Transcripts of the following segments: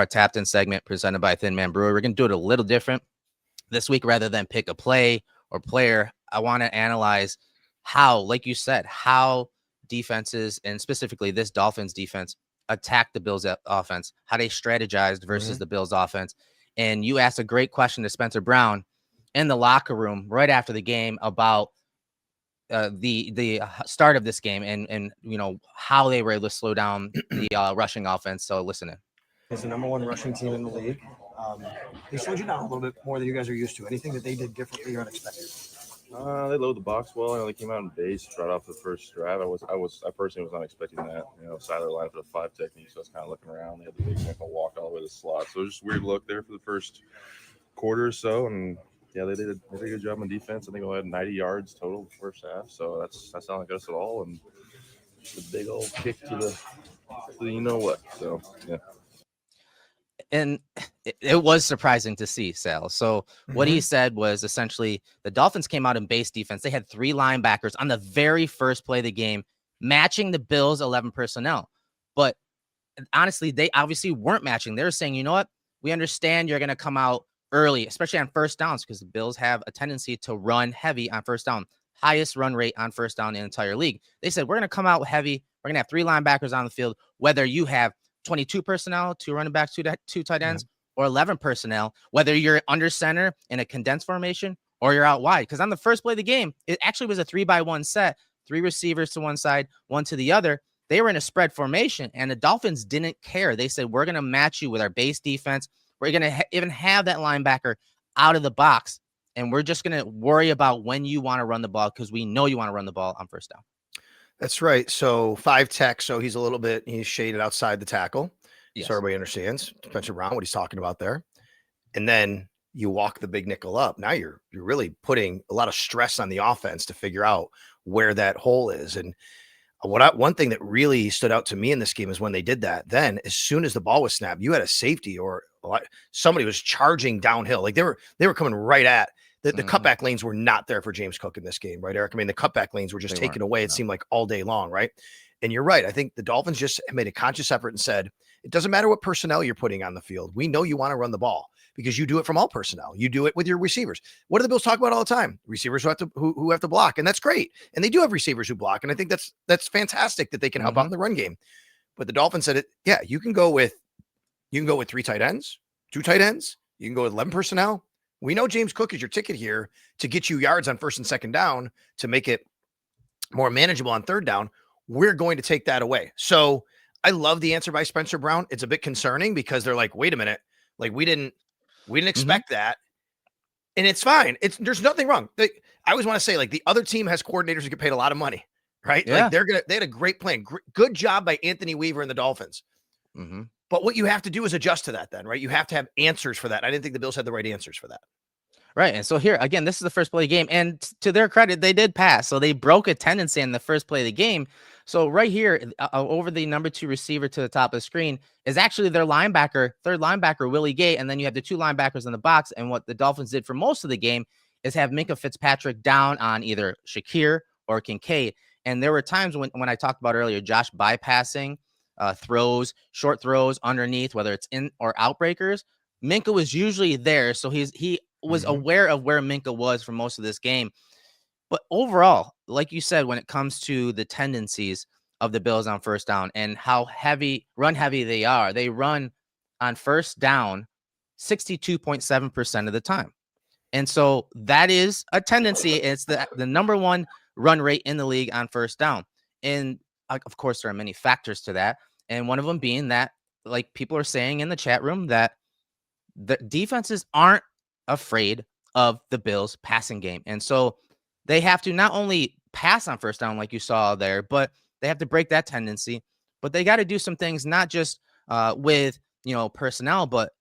our tapped in segment presented by Thin Man Brewer. We're going to do it a little different this week. Rather than pick a play or player, I want to analyze how, like you said, how defenses, and specifically this Dolphins defense, attack the Bills offense, how they strategized versus the Bills offense. And you asked a great question to Spencer Brown in the locker room right after the game about the start of this game and how they were able to slow down the rushing offense. So listen in. Is the number one rushing team in the league. They slowed you down a little bit more than you guys are used to. Anything that they did differently or unexpected? They loaded the box well. They came out in base right off the first drive. I personally was not expecting that. Siler lined up at a 5 technique, so I was kind of looking around. They had the big nickel walk all the way to the slot, so it was just a weird look there for the first quarter or so. And yeah, they did a good job on defense. I think we had 90 yards total the first half, so that's not like us at all. And the big old kick to the you know what. So yeah. And it was surprising to see, Sal. So what he said was essentially the Dolphins came out in base defense. They had 3 linebackers on the very first play of the game, matching the Bills' 11 personnel. But honestly, they obviously weren't matching. They were saying, you know what? We understand you're going to come out early, especially on first downs, because the Bills have a tendency to run heavy on first down. Highest run rate on first down in the entire league. They said, we're going to come out heavy. We're going to have 3 linebackers on the field, whether you have 22 personnel, 2 running backs, 2 tight ends, or 11 personnel, whether you're under center in a condensed formation or you're out wide. Because on the first play of the game, it actually was a 3-by-1 set, 3 receivers to one side, 1 to the other. They were in a spread formation, and the Dolphins didn't care. They said, we're going to match you with our base defense. We're going to even have that linebacker out of the box, and we're just going to worry about when you want to run the ball because we know you want to run the ball on first down. That's right. So 5 tech. So he's shaded outside the tackle. Yes. So everybody understands Spencer Brown, what he's talking about there. And then you walk the big nickel up. Now you're really putting a lot of stress on the offense to figure out where that hole is. And one thing that really stood out to me in this game is when they did that. Then as soon as the ball was snapped, you had a safety or somebody was charging downhill. Like they were coming right at the cutback lanes were not there for James Cook in this game, right, Eric? I mean, the cutback lanes were just taken away. It seemed like all day long, right? And you're right. I think the Dolphins just made a conscious effort and said, it doesn't matter what personnel you're putting on the field. We know you want to run the ball because you do it from all personnel. You do it with your receivers. What do the Bills talk about all the time? Receivers who have to block, and that's great. And they do have receivers who block, and I think that's fantastic that they can help out in the run game. But the Dolphins said it. Yeah, you can go with 3 tight ends, 2 tight ends. You can go with 11 personnel. We know James Cook is your ticket here to get you yards on first and second down to make it more manageable on third down. We're going to take that away. So I love the answer by Spencer Brown. It's a bit concerning because they're like, wait a minute, like we didn't expect that. And it's fine. There's nothing wrong. I always want to say, like, the other team has coordinators who get paid a lot of money, right? Yeah. Like they had a great plan. Good job by Anthony Weaver and the Dolphins. But what you have to do is adjust to that then, right? You have to have answers for that. I didn't think the Bills had the right answers for that. Right. And so here, again, this is the first play of the game. And to their credit, they did pass. So they broke a tendency in the first play of the game. So right here, over the number 2 receiver to the top of the screen is actually their third linebacker, Willie Gay. And then you have the 2 linebackers in the box. And what the Dolphins did for most of the game is have Minkah Fitzpatrick down on either Shakir or Kincaid. And there were times when I talked about earlier, Josh bypassing throws, short throws underneath, whether it's in or out breakers. Minkah was usually there. So he was aware of where Minkah was for most of this game. But overall, like you said, when it comes to the tendencies of the Bills on first down and how run heavy they are, they run on first down 62.7% of the time. And so that is a tendency. It's the number 1 run rate in the league on first down. And of course, there are many factors to that. And one of them being that, like people are saying in the chat room, that the defenses aren't afraid of the Bills passing game. And so they have to not only pass on first down, like you saw there, but they have to break that tendency. But they got to do some things, not just with, personnel, but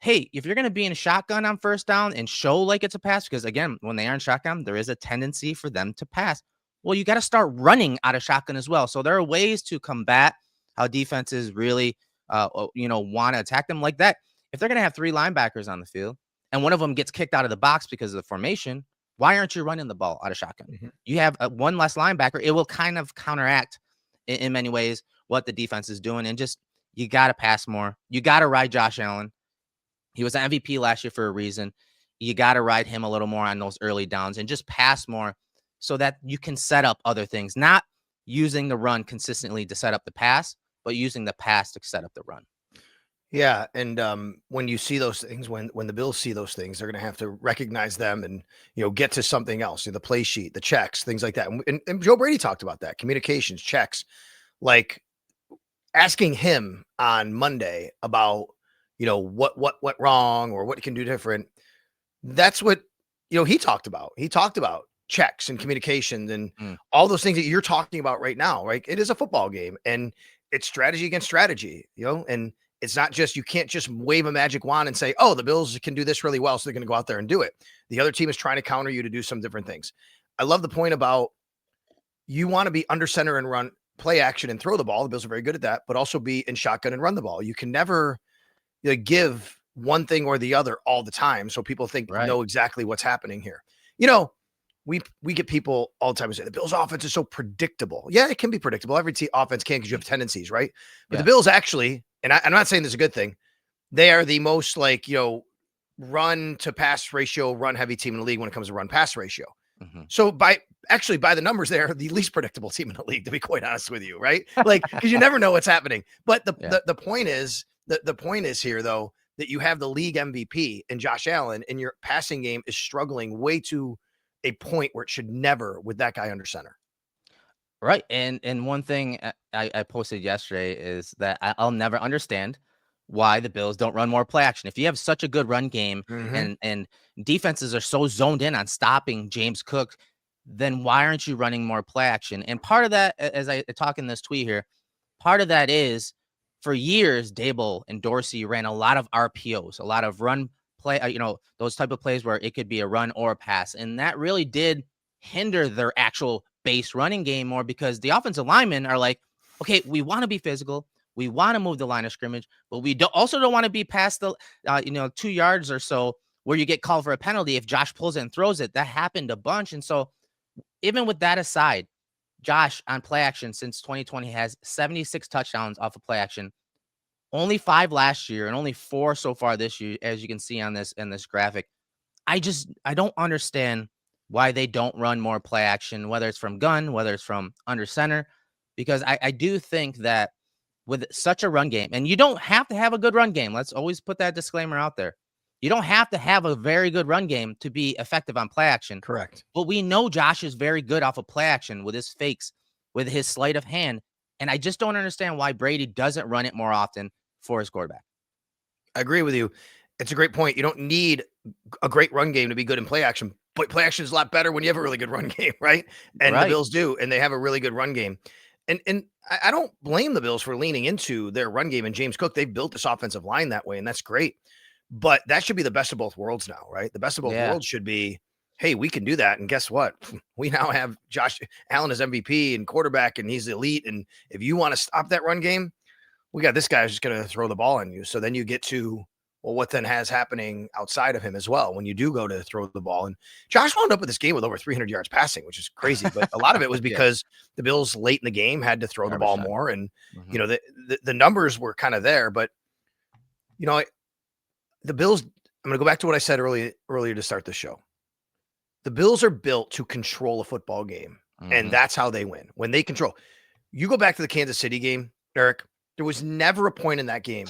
hey, if you're going to be in a shotgun on first down and show like it's a pass, because again, when they are in shotgun, there is a tendency for them to pass. Well, you got to start running out of shotgun as well. So there are ways to combat how defenses really, want to attack them like that. If they're going to have 3 linebackers on the field and one of them gets kicked out of the box because of the formation, why aren't you running the ball out of shotgun? You have 1 less linebacker. It will kind of counteract in many ways what the defense is doing and just you got to pass more. You got to ride Josh Allen. He was an MVP last year for a reason. You got to ride him a little more on those early downs and just pass more so that you can set up other things, not using the run consistently to set up the pass, but using the pass to set up the run. Yeah, and when you see those things, when the Bills see those things, they're going to have to recognize them and get to something else, the play sheet, the checks, things like that. And Joe Brady talked about that, communications, checks, like asking him on Monday about what went wrong or what he can do different. That's what he talked about. He talked about checks and communications and all those things that you're talking about right now. Right? It is a football game, and it's strategy against strategy. And it's not just, you can't just wave a magic wand and say, oh, the Bills can do this really well, so they're going to go out there and do it. The other team is trying to counter you to do some different things. I love the point about you want to be under center and run play action and throw the ball. The Bills are very good at that, but also be in shotgun and run the ball. You can never give one thing or the other all the time, so people think know exactly what's happening here. We get people all the time who say the Bills offense is so predictable. Yeah, it can be predictable. Every offense can, because you have tendencies, right? But the Bills actually, and I'm not saying this is a good thing, they are the most run to pass ratio, run heavy team in the league when it comes to run pass ratio. So by the numbers, they're the least predictable team in the league, to be quite honest with you, right? Because you never know what's happening. But the point is, the point is here, though, that you have the league MVP in Josh Allen, and your passing game is struggling way to a point where it should never, with that guy under center. Right. And one thing I posted yesterday is that I'll never understand why the Bills don't run more play action. If you have such a good run game and defenses are so zoned in on stopping James Cook, then why aren't you running more play action? And part of that, as I talk in this tweet here, part of that is, for years, Dable and Dorsey ran a lot of RPOs, a lot of run play, those type of plays where it could be a run or a pass. And that really did hinder their actual base running game more, because the offensive linemen are like, okay, we want to be physical. We want to move the line of scrimmage, but we also don't want to be past the, 2 yards or so where you get called for a penalty if Josh pulls it and throws it. That happened a bunch. And so even with that aside, Josh on play action since 2020 has 76 touchdowns off of play action, only 5 last year and only 4 so far this year, as you can see on this graphic. I don't understand why they don't run more play action, whether it's from gun, whether it's from under center, because I do think that with such a run game, and you don't have to have a good run game. Let's always put that disclaimer out there. You don't have to have a very good run game to be effective on play action. Correct. But we know Josh is very good off of play action with his fakes, with his sleight of hand. And I just don't understand why Brady doesn't run it more often for his quarterback. I agree with you. It's a great point. You don't need a great run game to be good in play action, but play action is a lot better when you have a really good run game, right? And the Bills do, and they have a really good run game. And I don't blame the Bills for leaning into their run game and James Cook. They've built this offensive line that way, and that's great. But that should be the best of both worlds now, right? The best of both worlds should be, hey, we can do that. And guess what? We now have Josh Allen as MVP and quarterback, and he's elite. And if you want to stop that run game, we got this guy who's just going to throw the ball on you. So then you get to, well, what then has happening outside of him as well when you do go to throw the ball. And Josh wound up with this game with over 300 yards passing, which is crazy. But a lot of it was because the Bills late in the game had to throw the ball more. And, the numbers were kind of there. But, the Bills, I'm going to go back to what I said earlier to start the show. The Bills are built to control a football game, and that's how they win. When they control. You go back to the Kansas City game, Eric, there was never a point in that game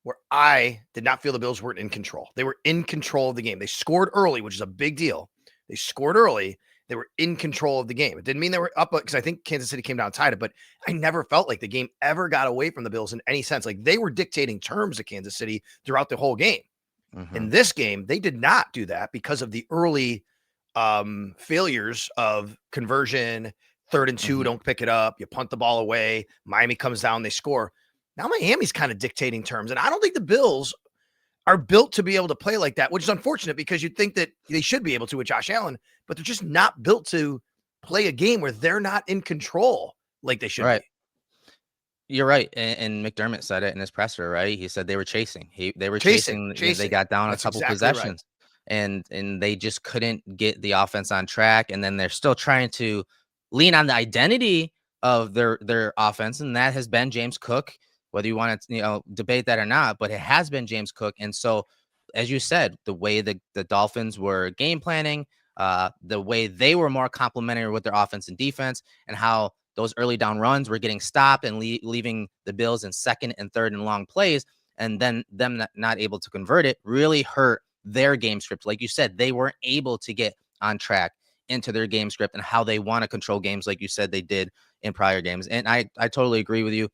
where I did not feel the Bills weren't in control. They were in control of the game. They scored early, which is a big deal. They scored early. They were in control of the game. It didn't mean they were up, because I think Kansas City came down and tied it, but I never felt like the game ever got away from the Bills in any sense. Like, they were dictating terms to Kansas City throughout the whole game. In this game, they did not do that because of the early failures of conversion, 3rd and 2, don't pick it up, you punt the ball away, Miami comes down, they score. Now Miami's kind of dictating terms, and I don't think the Bills are built to be able to play like that, which is unfortunate, because you'd think that they should be able to with Josh Allen, but they're just not built to play a game where they're not in control like they should be. You're right. And McDermott said it in his presser, right? He said they were chasing. They were chasing. They got down a couple possessions, and they just couldn't get the offense on track. And then they're still trying to lean on the identity of their offense, and that has been James Cook whether you want to, debate that or not, but it has been James Cook. And so, as you said, the way the Dolphins were game planning, the way they were more complementary with their offense and defense, and how those early down runs were getting stopped and leaving the Bills in second and third and long plays, and then them not able to convert it really hurt their game script. Like you said, they weren't able to get on track into their game script and how they want to control games, like you said they did in prior games. And I totally agree with you.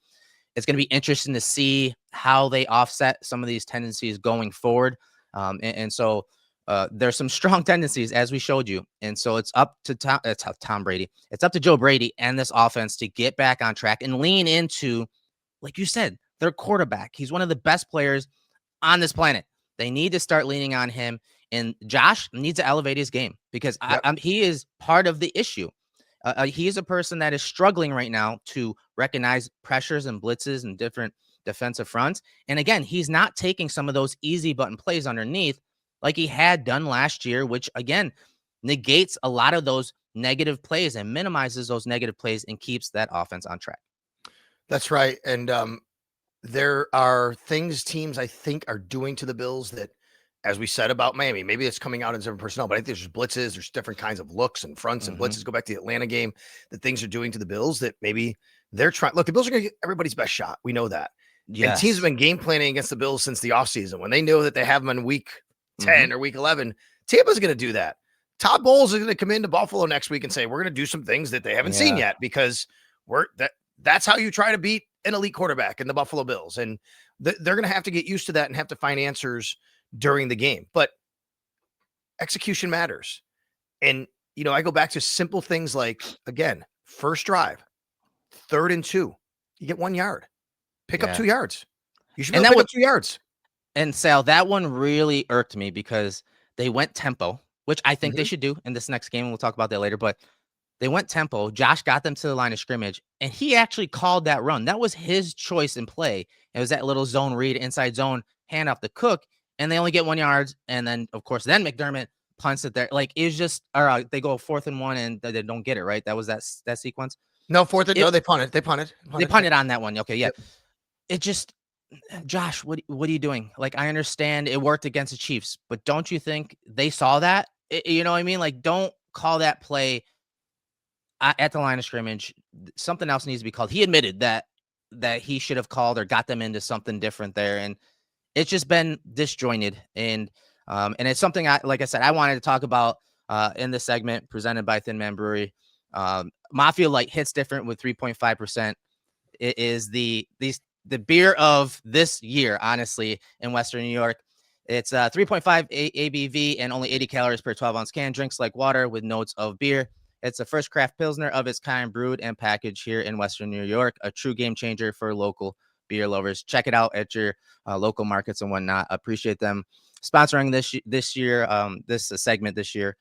It's going to be interesting to see how they offset some of these tendencies going forward. And so there's some strong tendencies, as we showed you. And so it's up to Tom Brady. It's up to Joe Brady and this offense to get back on track and lean into, like you said, their quarterback. He's one of the best players on this planet. They need to start leaning on him. And Josh needs to elevate his game because he is part of the issue. He is a person that is struggling right now to recognize pressures and blitzes and different defensive fronts. And again, he's not taking some of those easy button plays underneath like he had done last year, which again negates a lot of those negative plays and minimizes those negative plays and keeps that offense on track. That's right. And there are things teams I think are doing to the Bills that, as we said about Miami, maybe it's coming out in different personnel, but I think there's blitzes, there's different kinds of looks and fronts and blitzes. Go back to the Atlanta game, that things are doing to the Bills that maybe they're trying. Look, the Bills are going to get everybody's best shot. We know that. Yes. And teams have been game planning against the Bills since the offseason. When they know that they have them in week 10 or week 11, Tampa's going to do that. Todd Bowles is going to come into Buffalo next week and say, we're going to do some things that they haven't seen yet, because that's how you try to beat an elite quarterback in the Buffalo Bills. And they're going to have to get used to that and have to find answers during the game. But execution matters. And, I go back to simple things like, again, first drive, 3rd and 2, you get 1 yard, pick up 2 yards. You should be able to pick up 2 yards. And Sal, that one really irked me because they went tempo, which I think they should do in this next game. We'll talk about that later, but they went tempo. Josh got them to the line of scrimmage, and he actually called that run. That was his choice in play. It was that little zone read, inside zone, hand off the Cook, and they only get 1 yard. And then, of course, McDermott punts it there. Like, it's just, they go 4th and 1, and they don't get it, right? That was that sequence? No, 4th and no, they punted. They punted on that one. Okay, yeah. Yep. It just, Josh, what are you doing? Like, I understand it worked against the Chiefs, but don't you think they saw that? You know what I mean? Like, don't call that play at the line of scrimmage. Something else needs to be called. He admitted that he should have called or got them into something different there, and it's just been disjointed. And it's something like I said, I wanted to talk about in this segment presented by Thin Man Brewery. Mafia Light hits different with 3.5%. It is the beer of this year, honestly, in Western New York. It's 3.5 ABV and only 80 calories per 12-ounce can. Drinks like water with notes of beer. It's the first craft Pilsner of its kind brewed and packaged here in Western New York. A true game changer for local beer lovers. Check it out at your local markets and whatnot. Appreciate them sponsoring this year, this segment this year